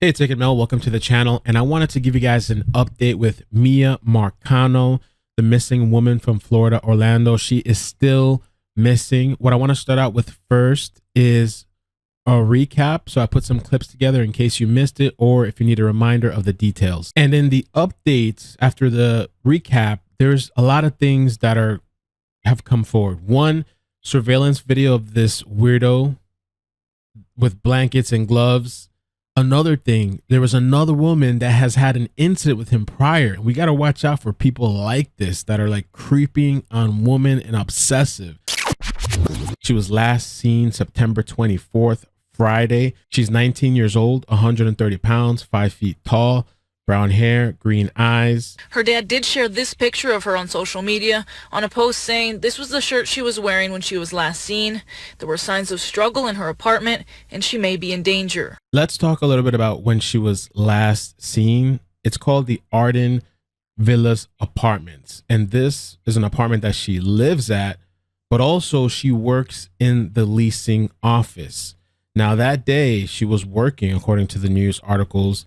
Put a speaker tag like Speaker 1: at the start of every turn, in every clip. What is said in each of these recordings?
Speaker 1: Hey, it's ickEdMeL. Welcome to the channel. And I wanted to give you guys an update with Miya Marcano, the missing woman from Florida, Orlando. She is still missing. What I want to start out with first is a recap. So I put some clips together in case you missed it or if you need a reminder of the details. And in the updates after the recap, there's a lot of things that have come forward. One, surveillance video of this weirdo with blankets and gloves. Another thing, there was another woman that has had an incident with him prior. We got to watch out for people like this that are like creeping on women and obsessive. She was last seen September 24th, Friday. She's 19 years old, 130 pounds, 5 feet tall, brown hair, green eyes.
Speaker 2: Her dad did share this picture of her on social media on a post saying this was the shirt she was wearing when she was last seen. There were signs of struggle in her apartment and she may be in danger.
Speaker 1: Let's talk a little bit about when she was last seen. It's called the Arden Villas apartments. And this is an apartment that she lives at, but also she works in the leasing office. Now that day she was working, according to the news articles,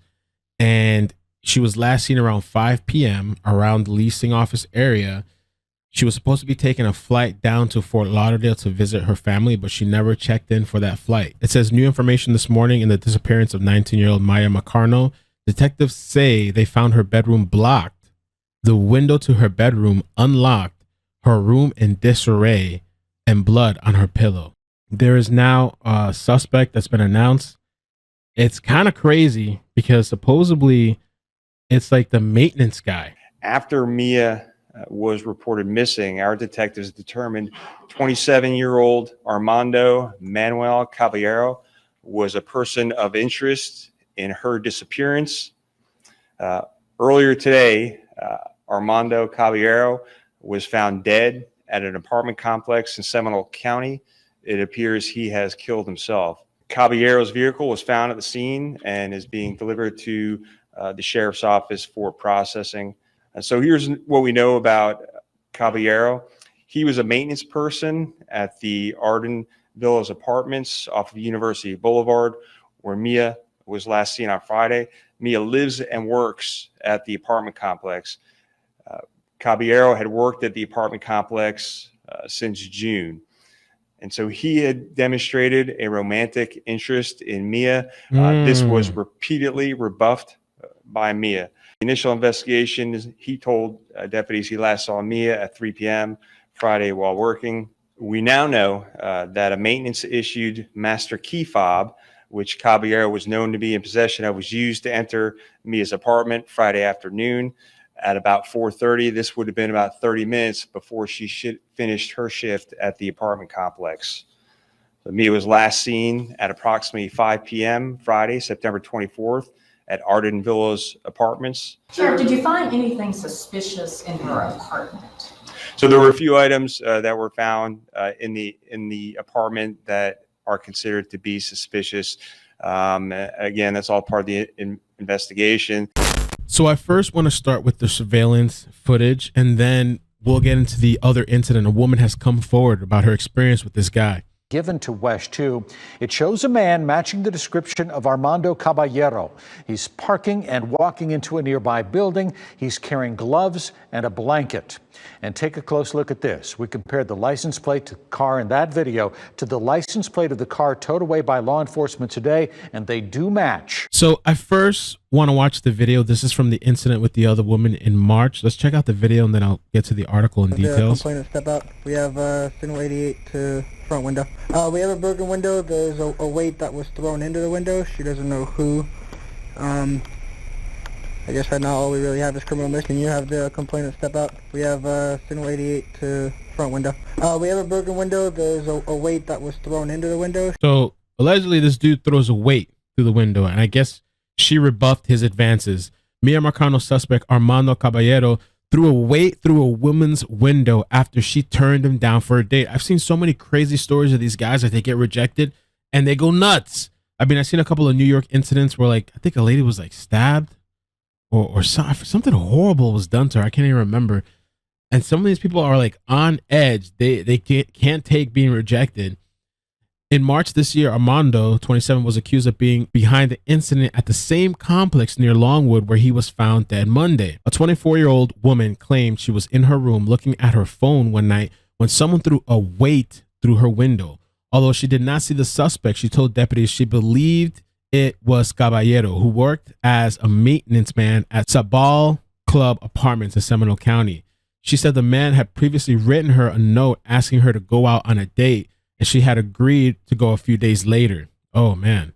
Speaker 1: and she was last seen around 5 p.m. around the leasing office area. She was supposed to be taking a flight down to Fort Lauderdale to visit her family, but she never checked in for that flight. It says new information this morning in the disappearance of 19-year-old Miya Marcano. Detectives say they found her bedroom blocked, the window to her bedroom unlocked, her room in disarray, and blood on her pillow. There is now a suspect that's been announced. It's kind of crazy because supposedly it's like the maintenance guy.
Speaker 3: After Miya was reported missing, our detectives determined 27-year-old Armando Manuel Caballero was a person of interest in her disappearance. Earlier today, Armando Caballero was found dead at an apartment complex in Seminole County. It appears he has killed himself. Caballero's vehicle was found at the scene and is being delivered to the sheriff's office for processing. So here's what we know about Caballero. He was a maintenance person at the Arden Villas apartments off of University Boulevard, where Miya was last seen on Friday. Miya lives and works at the apartment complex. Caballero had worked at the apartment complex since June. And so he had demonstrated a romantic interest in Miya. This was repeatedly rebuffed by Miya. The initial investigation, he told deputies he last saw Miya at 3 p.m. Friday while working. We now know that a maintenance issued master key fob, which Caballero was known to be in possession of, was used to enter Miya's apartment Friday afternoon at about 4:30. This would have been about 30 minutes before she finished her shift at the apartment complex. So Miya was last seen at approximately 5 p.m. Friday, September 24th at Arden Villas apartments.
Speaker 4: Sheriff, did you find anything suspicious in her apartment?
Speaker 3: So there were a few items that were found in the apartment that are considered to be suspicious. Again, that's all part of the investigation.
Speaker 1: So I first want to start with the surveillance footage, and then we'll get into the other incident. A woman has come forward about her experience with this guy.
Speaker 5: Given to WESH 2, it shows a man matching the description of Armando Caballero. He's parking and walking into a nearby building. He's carrying gloves and a blanket. And take a close look at this. We compared the license plate to the car in that video to the license plate of the car towed away by law enforcement today, and they do match.
Speaker 1: So I first want to watch the video. This is from the incident with the other woman in March. Let's check out the video, and then I'll get to the article and details.
Speaker 6: Complainant step out. We have signal 88 to front window. We have a broken window. There's a weight that was thrown into the window. She doesn't know who. I guess right now all we really have is criminal mischief. Can you have the complainant step out? We have signal 88 to front window. We have a broken window. There's a weight that was thrown into the window.
Speaker 1: So allegedly this dude throws a weight through the window, and I guess she rebuffed his advances. Miya Marcano suspect Armando Caballero threw a weight through a woman's window after she turned him down for a date. I've seen so many crazy stories of these guys that they get rejected and they go nuts. I mean, I've seen a couple of New York incidents where, like, I think a lady was like stabbed or something horrible was done to her. I can't even remember. And some of these people are like on edge. They can't take being rejected. In March this year, Armando, 27, was accused of being behind the incident at the same complex near Longwood where he was found dead Monday. A 24-year-old woman claimed she was in her room looking at her phone one night when someone threw a weight through her window. Although she did not see the suspect, she told deputies she believed it was Caballero, who worked as a maintenance man at Sabal Club Apartments in Seminole County. She said the man had previously written her a note asking her to go out on a date, and she had agreed to go a few days later. Oh, man.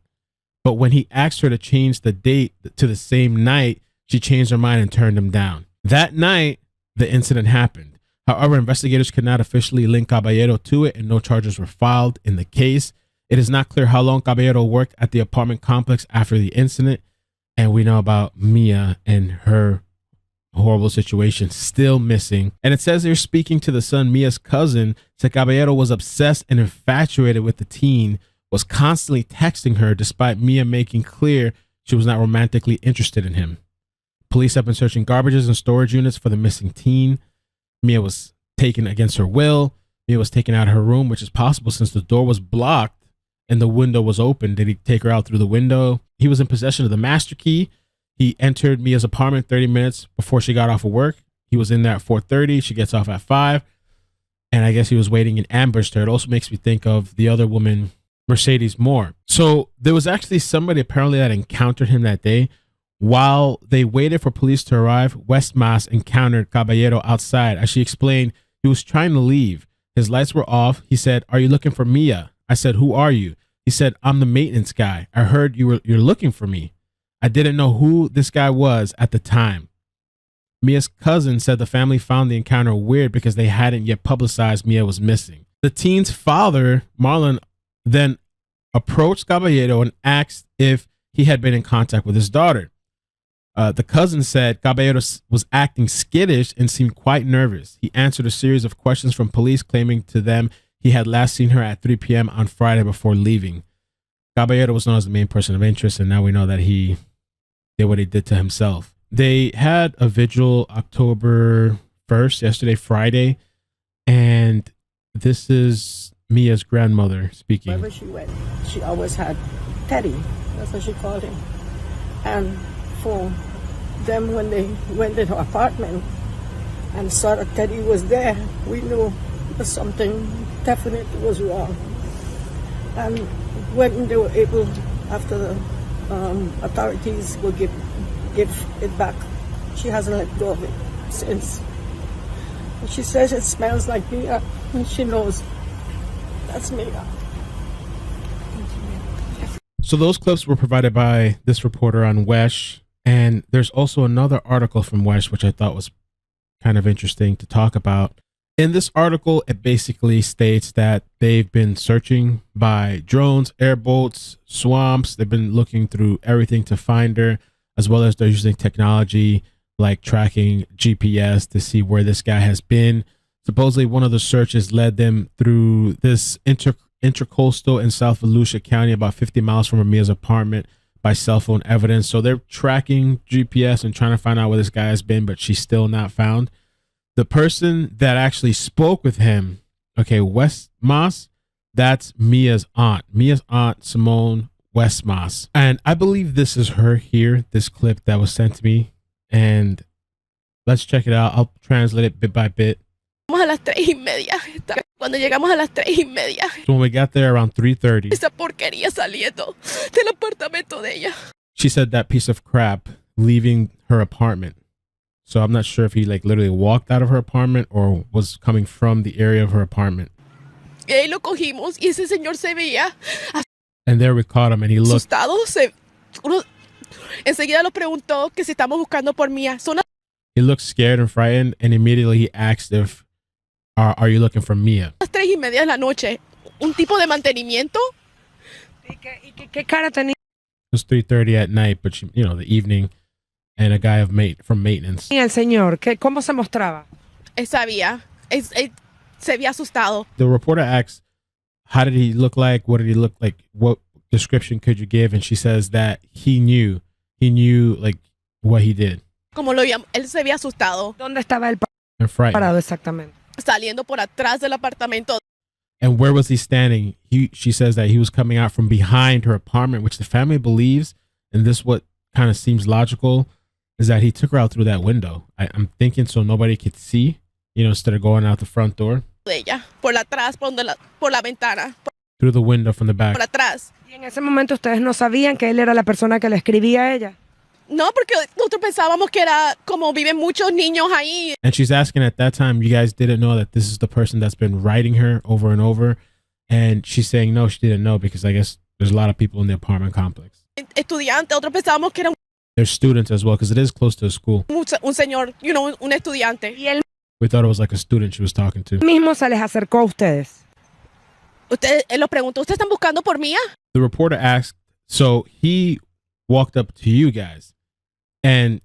Speaker 1: But when he asked her to change the date to the same night, she changed her mind and turned him down. That night, the incident happened. However, investigators could not officially link Caballero to it, and no charges were filed in the case. It is not clear how long Caballero worked at the apartment complex after the incident, and we know about Miya and her horrible situation, still missing. And it says they're speaking to the son. Mia's cousin said Caballero was obsessed and infatuated with the teen, was constantly texting her despite Miya making clear she was not romantically interested in him. Police have been searching garbages and storage units for the missing teen. Miya was taken against her will. Miya was taken out of her room, which is possible since the door was blocked and the window was open. Did he take her out through the window? He was in possession of the master key. He entered Mia's apartment 30 minutes before she got off of work. He was in there at 4:30. She gets off at 5. And I guess he was waiting and ambushed her. It also makes me think of the other woman, Mercedes Moore. So there was actually somebody apparently that encountered him that day. While they waited for police to arrive, Westmas encountered Caballero outside. As she explained, he was trying to leave. His lights were off. He said, "Are you looking for Miya?" I said, "Who are you?" He said, "I'm the maintenance guy. I heard you're looking for me." I didn't know who this guy was at the time. Mia's cousin said the family found the encounter weird because they hadn't yet publicized Miya was missing. The teen's father, Marlon, then approached Caballero and asked if he had been in contact with his daughter. The cousin said Caballero was acting skittish and seemed quite nervous. He answered a series of questions from police, claiming to them he had last seen her at 3 p.m. on Friday before leaving. Caballero was known as the main person of interest, and now we know that he did what he did to himself. They had a vigil October 1st, yesterday, Friday, and this is Mia's grandmother speaking.
Speaker 7: Wherever she went, she always had Teddy. That's what she called him. And for them, when they went in her apartment and saw that Teddy was there, we knew that something definitely was wrong. And when they were able, after the authorities will give it back, she hasn't let go of it since. And she says it smells like Miya, and she knows that's Miya.
Speaker 1: So those clips were provided by this reporter on WESH, and there's also another article from WESH which I thought was kind of interesting to talk about. In this article, it basically states that they've been searching by drones, airboats, swamps. They've been looking through everything to find her, as well as they're using technology like tracking GPS to see where this guy has been. Supposedly, one of the searches led them through this intercoastal in South Volusia County, about 50 miles from Mia's apartment, by cell phone evidence. So they're tracking GPS and trying to find out where this guy has been, but she's still not found. The person that actually spoke with him, okay, Westmas, that's Mia's aunt. Mia's aunt, Simone Westmas. And I believe this is her here, this clip that was sent to me. And let's check it out. I'll translate it bit by bit.
Speaker 8: A las 3:30. Cuando llegamos a las 3:30.
Speaker 1: So when we got there around 3:30.
Speaker 8: Esa porquería saliendo del apartamento de ella.
Speaker 1: She said that piece of crap leaving her apartment. So I'm not sure if he like literally walked out of her apartment or was coming from the area of her apartment.
Speaker 8: Y ahí lo cogimos y ese señor se veía
Speaker 1: And there we caught him and he looked.
Speaker 8: asustado. Enseguida lo preguntó que si estamos buscando por Miya.
Speaker 1: He looked scared and frightened, and immediately he asked if, are you looking for Miya?
Speaker 8: Las 3:30 de la noche. Un tipo de mantenimiento.
Speaker 9: ¿Y qué cara tenía?
Speaker 1: It was 3:30 at night, but she, the evening, and a guy from maintenance.
Speaker 9: El señor, ¿cómo se mostraba?
Speaker 8: Él sabía. Se veía asustado.
Speaker 1: The reporter asks, how did he look like? What did he look like? What description could you give? And she says that he knew like what he did.
Speaker 8: Como lo veíamos, él se veía asustado.
Speaker 9: ¿Dónde estaba él
Speaker 1: And frightened.
Speaker 9: parado exactamente?
Speaker 8: Saliendo por atrás del apartamento.
Speaker 1: And where was he standing? She says that he was coming out from behind her apartment, which the family believes, and this what kind of seems logical, is that he took her out through that window. I'm thinking so nobody could see, instead of going out the front door.
Speaker 8: De ella, por atrás, por la ventana,
Speaker 1: Through the window from the back.
Speaker 8: por atrás.
Speaker 9: Y en ese momento ustedes no sabían que él era la persona que le escribía a ella.
Speaker 8: No, porque nosotros pensábamos que era como viven muchos niños ahí.
Speaker 1: And she's asking at that time, you guys didn't know that this is the person that's been writing her over and over. And she's saying no, she didn't know because I guess there's a lot of people in the apartment complex.
Speaker 8: Estudiantes, otros pensábamos que era
Speaker 1: There's students as well because it is close to a school.
Speaker 8: un señor, un estudiante.
Speaker 9: Y él
Speaker 1: We thought it was like a student she was talking to.
Speaker 9: mismo se les acercó a ustedes.
Speaker 8: Él lo preguntó, ¿ustedes están buscando por Mía?
Speaker 1: The reporter asked, so he walked up to you guys and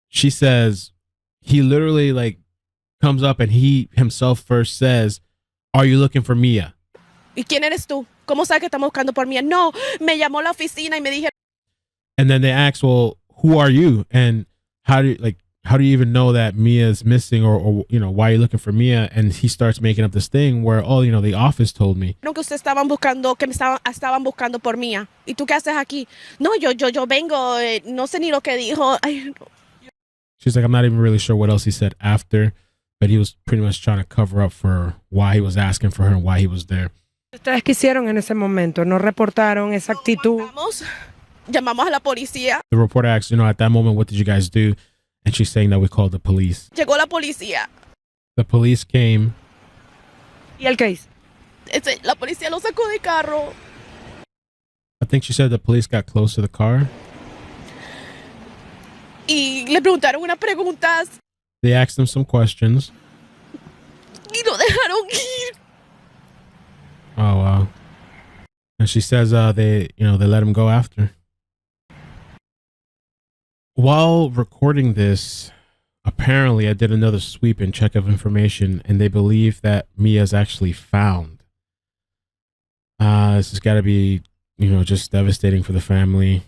Speaker 1: she says he literally like comes up and he himself first says, are you looking for Mia?
Speaker 8: ¿Y quién eres tú? ¿Cómo sabes que estamos buscando por Mía? No, me llamó a la oficina y me dijeron.
Speaker 1: And then they ask, well, who are you? And how do you even know that Mia's missing or why are you looking for Mia? And he starts making up this thing where, the office told me.
Speaker 8: Que ustedes estaban buscando, que me estaban buscando por Mía. ¿Y tú qué haces aquí? No, yo vengo, no sé ni lo que dijo. Ay, no.
Speaker 1: She's like, I'm not even really sure what else he said after, but he was pretty much trying to cover up for why he was asking for her and why he was there.
Speaker 9: ¿Ustedes qué hicieron en ese momento? ¿No reportaron esa actitud?
Speaker 8: Llamamos a la policía.
Speaker 1: The reporter asks, at that moment, what did you guys do? And she's saying that we called the police.
Speaker 8: Llegó la policía.
Speaker 1: The police came.
Speaker 9: ¿Y el qué hizo?
Speaker 8: La policía lo sacó de carro.
Speaker 1: I think she said the police got close to the car.
Speaker 8: Y le preguntaron unas preguntas.
Speaker 1: They asked him some questions.
Speaker 8: Y lo dejaron ir.
Speaker 1: Oh, wow. And she says they let him go after. While recording this, apparently I did another sweep and check of information, and they believe that Mia's actually found. This has got to be, just devastating for the family.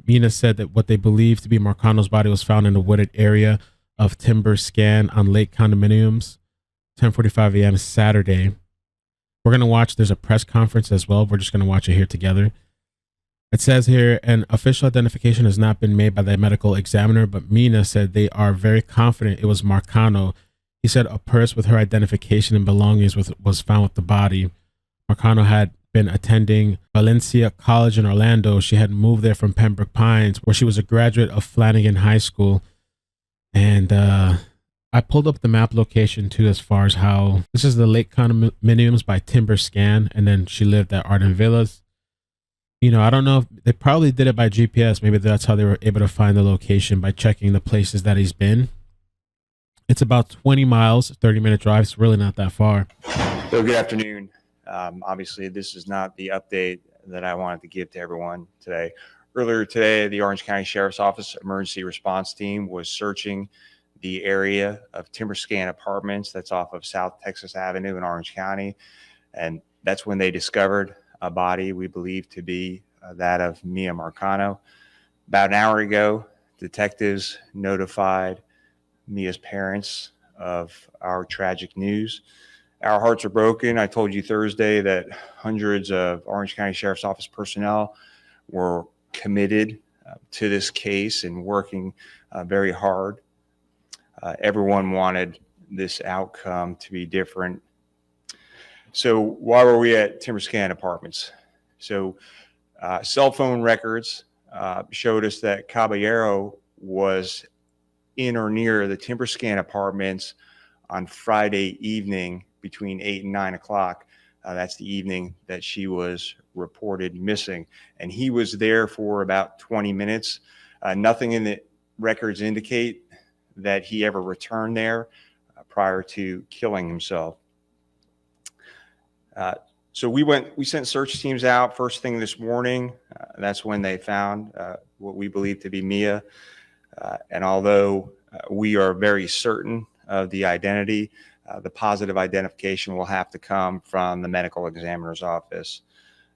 Speaker 1: Mina said that what they believe to be Marcano's body was found in a wooded area of Timber Scan on Lake Condominiums, 10:45 a.m. Saturday. We're going to watch, there's a press conference as well. We're just going to watch it here together. It says here, an official identification has not been made by the medical examiner, but Mina said they are very confident it was Marcano. He said a purse with her identification and belongings was found with the body. Marcano had been attending Valencia College in Orlando. She had moved there from Pembroke Pines, where she was a graduate of Flanagan High School. And I pulled up the map location too, as far as how this is the Lake Condominiums by Timber Scan, and then she lived at Arden Villas. I don't know if they probably did it by GPS. Maybe that's how they were able to find the location, by checking the places that he's been. It's about 20 miles, 30-minute drive. It's really not that far.
Speaker 3: So good afternoon. Obviously, this is not the update that I wanted to give to everyone today. Earlier today, the Orange County Sheriff's Office Emergency Response Team was searching the area of Timber Scan Apartments that's off of South Texas Avenue in Orange County. And that's when they discovered a body we believe to be that of Miya Marcano. About an hour ago, detectives notified Mia's parents of our tragic news. Our hearts are broken. I told you Thursday that hundreds of Orange County Sheriff's Office personnel were committed to this case and working very hard. Everyone wanted this outcome to be different. So why were we at Timber Scan Apartments? So cell phone records showed us that Caballero was in or near the Timber Scan Apartments on Friday evening between 8 and 9 o'clock. That's the evening that she was reported missing. And he was there for about 20 minutes. Nothing in the records indicate that he ever returned there prior to killing himself. So we sent search teams out first thing this morning. That's when they found what we believe to be Mia. And although we are very certain of the identity, the positive identification will have to come from the medical examiner's office.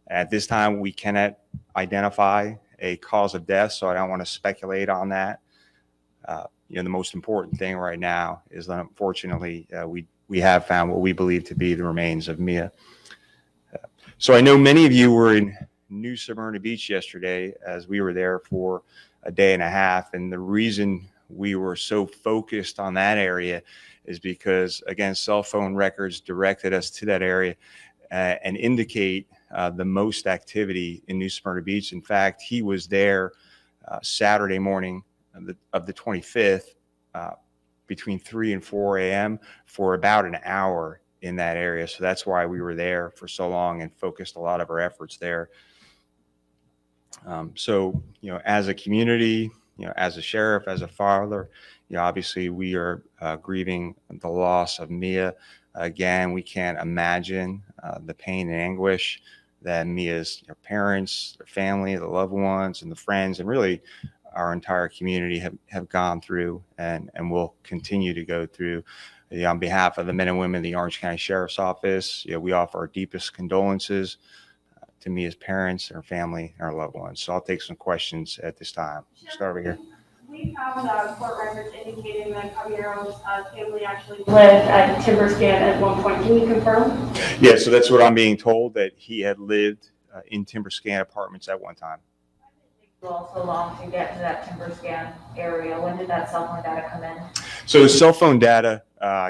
Speaker 3: At this time, we cannot identify a cause of death, so I don't want to speculate on that. The most important thing right now is that unfortunately we we have found what we believe to be the remains of Miya. So I know many of you were in New Smyrna Beach yesterday, as we were there for a day and a half. And the reason we were so focused on that area is because, again, cell phone records directed us to that area and indicate the most activity in New Smyrna Beach. In fact, he was there Saturday morning of the 25th between 3 and 4 a.m. for about an hour in that area. So that's why we were there for so long and focused a lot of our efforts there. So, as a community, as a sheriff, as a father, obviously we are grieving the loss of Miya. Again, we can't imagine the pain and anguish that Miya's parents, their family, the loved ones, and the friends, and really our entire community have gone through and will continue to go through. On behalf of the men and women of the Orange County Sheriff's Office, we offer our deepest condolences to Miya's parents, her family, and our loved ones. So I'll take some questions at this time. Start over here.
Speaker 10: We found court records indicating that Caballero's family actually lived at Timberscan at one point. Can you confirm?
Speaker 3: Yeah, so that's what I'm being told, that he had lived in Timberscan apartments at one time.
Speaker 10: It took so long to get to that Timberscan area. When did that cell phone data come in?
Speaker 3: So the cell phone data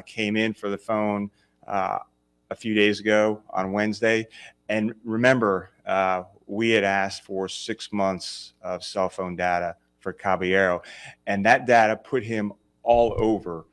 Speaker 3: came in for the phone a few days ago on Wednesday. And remember, we had asked for 6 months of cell phone data for Caballero, and that data put him all over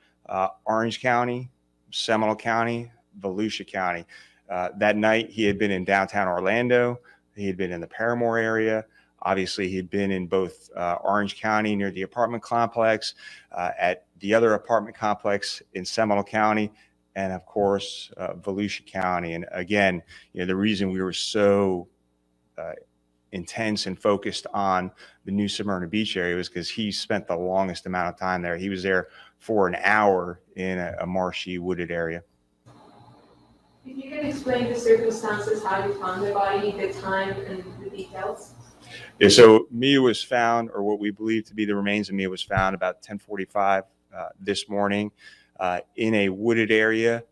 Speaker 3: Orange County, Seminole County, Volusia County. That night, he had been in downtown Orlando. He had been in the Paramore area. Obviously, he had been in both Orange County near the apartment complex, at the other apartment complex in Seminole County, and of course, Volusia County. And again, the reason we were so intense and focused on the New Smyrna Beach area was because he spent the longest amount of time there. He was there for an hour in a marshy, wooded area.
Speaker 10: If you can explain the circumstances, how you found the body, the time, and the details.
Speaker 3: Yeah, so Miya was found, or what we believe to be the remains of Miya was found about 10:45 this morning in a wooded area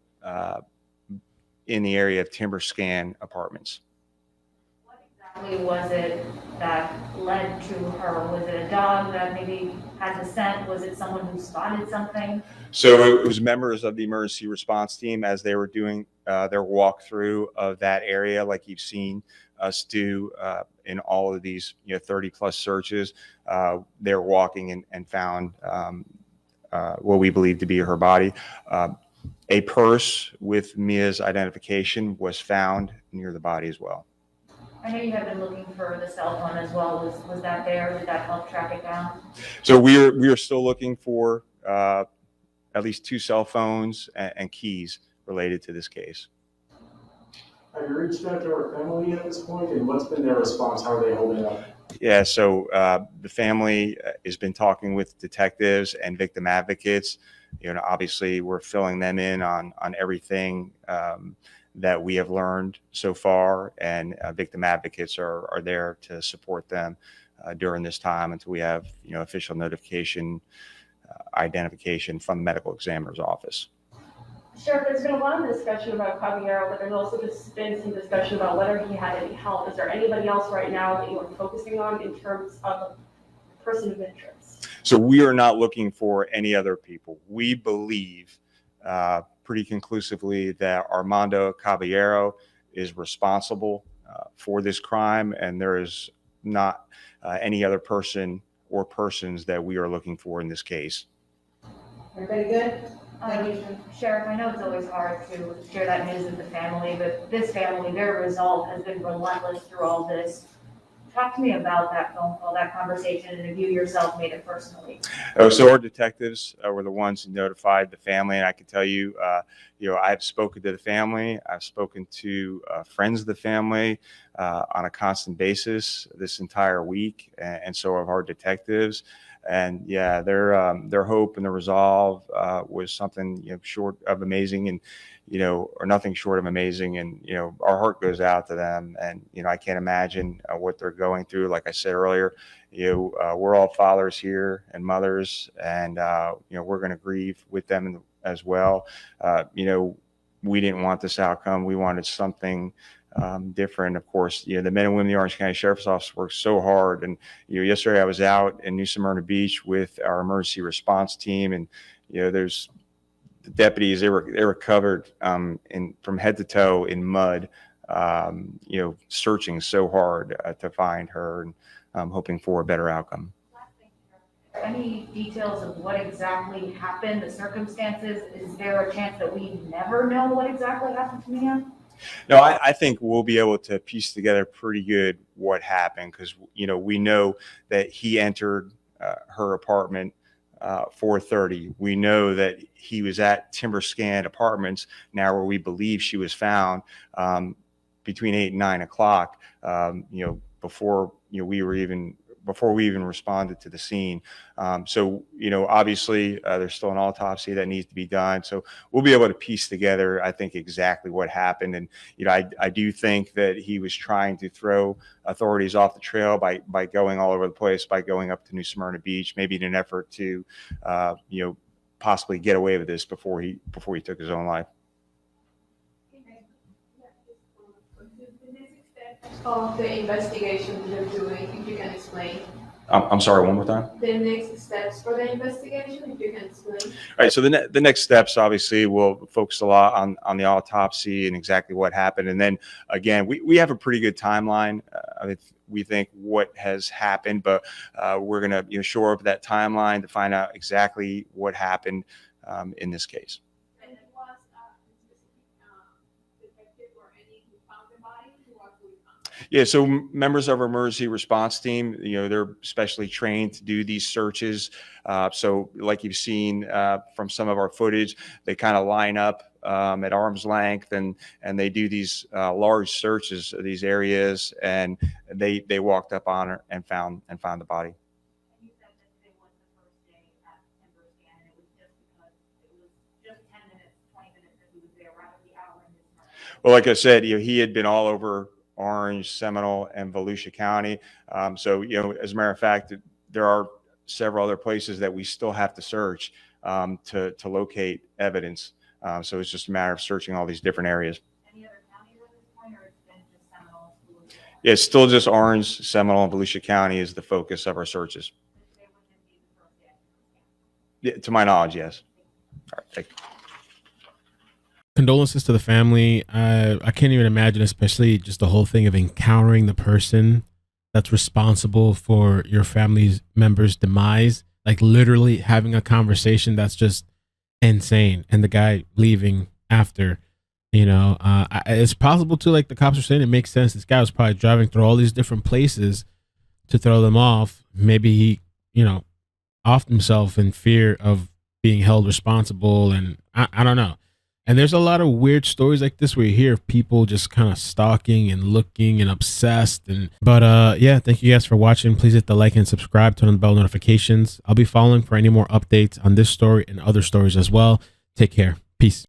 Speaker 3: in the area of Timberscan Apartments.
Speaker 10: What exactly was it that led to her? Was it a dog that maybe has a scent? Was it someone who spotted something?
Speaker 3: So it was members of the emergency response team as they were doing their walkthrough of that area, like you've seen us do in all of these 30 plus searches. They were walking and found what we believe to be her body. A purse with Miya's identification was found near the body as well.
Speaker 10: I know you have been looking for the cell phone as well. Was that there? Did that help track it down?
Speaker 3: So we are still looking for at least 2 cell phones and keys related to this case.
Speaker 11: Have you reached out to her family at this point, and what's been their response? How are they holding up?
Speaker 3: Yeah, so the family has been talking with detectives and victim advocates. Obviously we're filling them in on everything that we have learned so far, and victim advocates are there to support them during this time until we have official notification, identification from the medical examiner's office.
Speaker 10: Sheriff, there's been a lot of discussion about Caballero, but there's also just been some discussion about whether he had any help. Is there anybody else right now that you are focusing on in terms of a person of interest?
Speaker 3: So we are not looking for any other people. We believe pretty conclusively that Armando Caballero is responsible for this crime, and there is not any other person or persons that we are looking for in this case.
Speaker 10: Everybody good? Sheriff, I know it's always hard to share that news with the family, but this family, their resolve has been relentless through all this. Talk to me about that phone call, that conversation, and if you yourself made it personally.
Speaker 3: So our detectives were the ones who notified the family, and I can tell you, I've spoken to the family. I've spoken to friends of the family on a constant basis this entire week, and so have our detectives. And yeah, their hope and their resolve was something short of amazing, and or nothing short of amazing. And our heart goes out to them. And I can't imagine what they're going through. Like I said earlier, we're all fathers here and mothers, and we're going to grieve with them as well. We didn't want this outcome. We wanted something different. Of course, the men and women of the Orange County Sheriff's Office worked so hard. And, yesterday I was out in New Smyrna Beach with our emergency response team, and, there's the deputies, they were covered from head to toe in mud, searching so hard to find her, and hoping for a better outcome.
Speaker 10: Any details of what exactly happened, the circumstances? Is there a chance that we never know what exactly happened to Miya?
Speaker 3: No, I think we'll be able to piece together pretty good what happened, because we know that he entered her apartment 4:30. We know that he was at Timber Scan Apartments, now where we believe she was found, between 8 and 9 o'clock. Before we even responded to the scene. Obviously there's still an autopsy that needs to be done. So we'll be able to piece together, I think, exactly what happened. And, I do think that he was trying to throw authorities off the trail by going all over the place, by going up to New Smyrna Beach, maybe in an effort to, possibly get away with this before he took his own life.
Speaker 12: Of the investigation they're doing, if you can explain.
Speaker 3: I'm sorry, one more time.
Speaker 12: The next steps for the investigation, if you can explain.
Speaker 3: All right, so the next steps obviously will focus a lot on the autopsy and exactly what happened, and then again we have a pretty good timeline. We think what has happened, but we're gonna shore up that timeline to find out exactly what happened in this case. Yeah, so members of our emergency response team, they're specially trained to do these searches. So like you've seen from some of our footage, they kind of line up at arm's length, and they do these large searches of these areas, and they walked up on her and found the body. Well, like I said, he had been all over Orange, Seminole, and Volusia County. So, as a matter of fact, there are several other places that we still have to search to locate evidence. So it's just a matter of searching all these different areas.
Speaker 10: Any other counties at this point, or it's been just Seminole?
Speaker 3: Yeah, it's still just Orange, Seminole, and Volusia County is the focus of our searches. Yeah, to my knowledge, yes. All right, thank you.
Speaker 1: Condolences to the family. I can't even imagine, especially just the whole thing of encountering the person that's responsible for your family member's demise, like literally having a conversation that's just insane, and the guy leaving after. It's possible too, like the cops are saying, it makes sense. This guy was probably driving through all these different places to throw them off. Maybe he, offed himself in fear of being held responsible, and I don't know. And there's a lot of weird stories like this where you hear of people just kind of stalking and looking and obsessed. But yeah, thank you guys for watching. Please hit the like and subscribe, turn on the bell notifications. I'll be following for any more updates on this story and other stories as well. Take care. Peace.